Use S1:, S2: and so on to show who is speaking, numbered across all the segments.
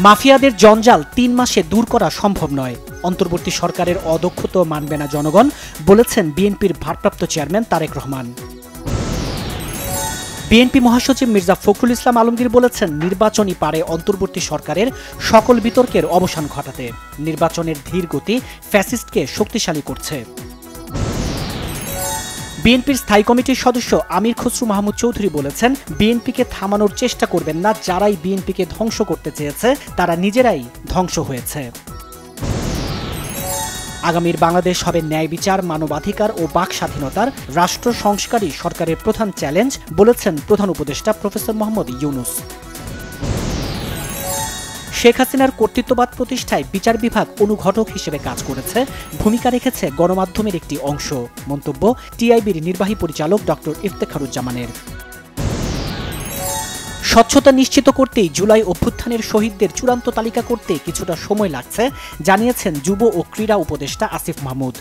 S1: মাফিয়াদের জঞ্জাল ৩ মাসে দূর করা সম্ভব নয়। অন্তর্বর্তী সরকারের অদক্ষতা মানবে না জনগণ, বলেছেন বিএনপির ভারপ্রাপ্ত চেয়ারম্যান তারেক রহমান। বিএনপি মহাসচিব মির্জা ফখরুল ইসলাম আলমগীর বলেছেন, নির্বাচনই পারে অন্তর্বর্তী সরকারের সকল বিতর্কের অবসান ঘটাতে। নির্বাচনের ধীর গতি ফ্যাসিস্টকে শক্তিশালী করছে। বিএনপির স্থায়ী কমিটির সদস্য আমির খসরু মাহমুদ চৌধুরী বলেছেন, বিএনপিকে থামানোর চেষ্টা করবেন না। যারাই বিএনপিকে ধ্বংস করতে চেয়েছে তারা নিজেরাই ধ্বংস হয়েছে। আগামীর বাংলাদেশ হবে ন্যায় বিচার, মানবাধিকার ও বাক স্বাধীনতার রাষ্ট্র সংস্কারই সরকারের প্রধান চ্যালেঞ্জ, বলেছেন প্রধান উপদেষ্টা প্রফেসর মোহাম্মদ ইউনূস। শেখ হাসিনার কর্তৃত্ববাদ প্রতিষ্ঠায় বিচার বিভাগ অনুঘটক হিসেবে কাজ করেছে, ভূমিকা রেখেছে গণমাধ্যমের একটি অংশ। মন্তব্য টিআইবির নির্বাহী পরিচালক ডক্টর ইফতেখারুজ্জামানের। স্বচ্ছতা নিশ্চিত করতেই জুলাই অভ্যুত্থানের শহীদদের চূড়ান্ত তালিকা করতে কিছুটা সময় লাগছে, জানিয়েছেন যুব ও ক্রীড়া উপদেষ্টা আসিফ মাহমুদ।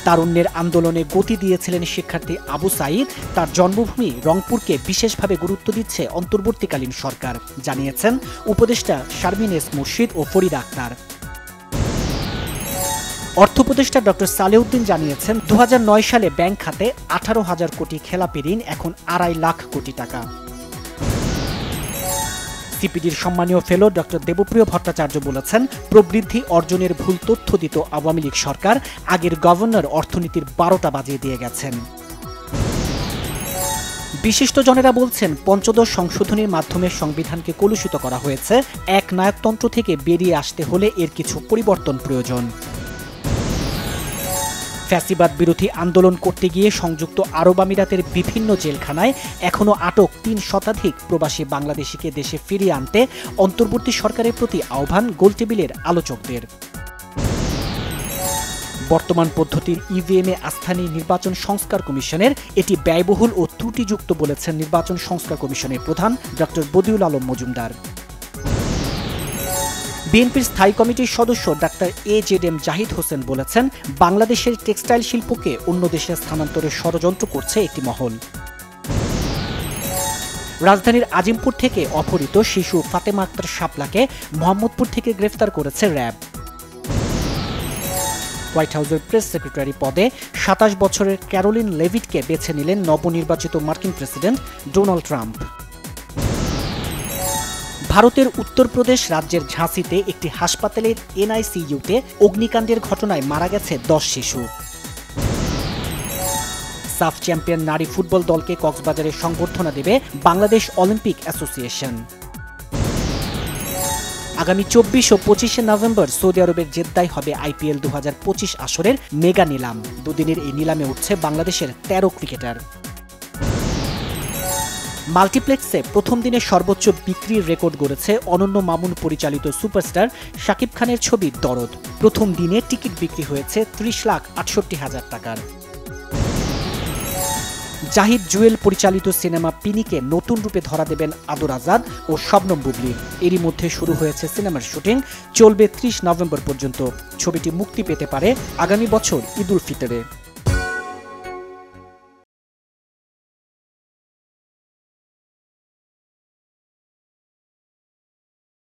S1: তারুণ্যের আন্দোলনে গতি দিয়েছিলেন শিক্ষার্থী আবু সাঈদ। তার জন্মভূমি রংপুরকে বিশেষভাবে গুরুত্ব দিচ্ছে অন্তর্বর্তীকালীন সরকার, জানিয়েছেন উপদেষ্টা শারমিন এস মুর্শিদ ও ফরিদা আক্তার। অর্থ উপদেষ্টা ডক্টর সালেউদ্দিন জানিয়েছেন, 2009 সালে ব্যাংক খাতে 18,000 কোটি খেলাপি ঋণ এখন 2.5 লাখ কোটি টাকা। সিপিডির সম্মানীয় ফেলো ডক্টর দেবপ্রিয় ভট্টাচার্য বলেছেন, প্রবৃদ্ধি অর্জনের ভুল তথ্য দিত আওয়ামী লীগ সরকার। আগের গভর্নর অর্থনীতির 12টা বাজিয়ে দিয়ে গেছেন। বিশিষ্টজনেরা বলছেন, পঞ্চদশ সংশোধনীর মাধ্যমে সংবিধানকে কলুষিত করা হয়েছে। এক নায়কতন্ত্র থেকে বেরিয়ে আসতে হলে এর কিছু পরিবর্তন প্রয়োজন। ফ্যাসিবাদ বিরোধী আন্দোলন করতে গিয়ে সংযুক্ত আরব আমিরাতের বিভিন্ন জেলখানায় এখনও আটক 3 শতাধিক প্রবাসী বাংলাদেশিকে দেশে ফিরিয়ে আনতে অন্তর্বর্তী সরকারের প্রতি আহ্বান গোলটেবিলের আলোচকদের। বর্তমান পদ্ধতির ইভিএমে আস্থা নেই নির্বাচন সংস্কার কমিশনের, এটি ব্যয়বহুল ও ত্রুটিযুক্ত, বলেছেন নির্বাচন সংস্কার কমিশনের প্রধান ডক্টর বদিউল আলম মজুমদার। বিএনপির স্থায়ী কমিটির সদস্য ডাক্তার এজেডএম জাহিদ হোসেন বলেছেন, বাংলাদেশের টেক্সটাইল শিল্পকে অন্য দেশে স্থানান্তরের ষড়যন্ত্র করছে একটি মহল। রাজধানীর আজিমপুর থেকে অপহৃত শিশু ফাতেমা আক্তার শাপলাকে মোহাম্মদপুর থেকে গ্রেফতার করেছে র্যাব। হোয়াইট হাউসের প্রেস সেক্রেটারি পদে 27 বছরের ক্যারোলিন লেভিটকে বেছে নিলেন নবনির্বাচিত মার্কিন প্রেসিডেন্ট ডোনাল্ড ট্রাম্প। ভারতের উত্তরপ্রদেশ রাজ্যের ঝাঁসিতে একটি হাসপাতালের এনআইসিইউতে অগ্নিকাণ্ডের ঘটনায় মারা গেছে 10 শিশু। সাফ চ্যাম্পিয়ন নারী ফুটবল দলকে কক্সবাজারে সংবর্ধনা দেবে বাংলাদেশ অলিম্পিক অ্যাসোসিয়েশন। আগামী 24 ও 25 নভেম্বর সৌদি আরবের জেদ্দায় হবে আইপিএল 2025 আসরের মেগা নিলাম। দুদিনের এই নিলামে উঠছে বাংলাদেশের 13 ক্রিকেটার। মাল্টিপ্লেক্সে প্রথম দিনে সর্বোচ্চ বিক্রির রেকর্ড গড়েছে অনন্য মামুন পরিচালিত সুপারস্টার শাকিব খানের ছবি দরদ। প্রথম দিনে টিকিট বিক্রি হয়েছে 30,68,000 টাকার। জাহিদ জুয়েল পরিচালিত সিনেমা পিনিকে নতুন রূপে ধরা দেবেন আদর আজাদ ও শবনম বুবলী। এরই মধ্যে শুরু হয়েছে সিনেমার শুটিং, চলবে 30 নভেম্বর পর্যন্ত। ছবিটি মুক্তি পেতে পারে আগামী বছর ঈদ উল ফিতরে।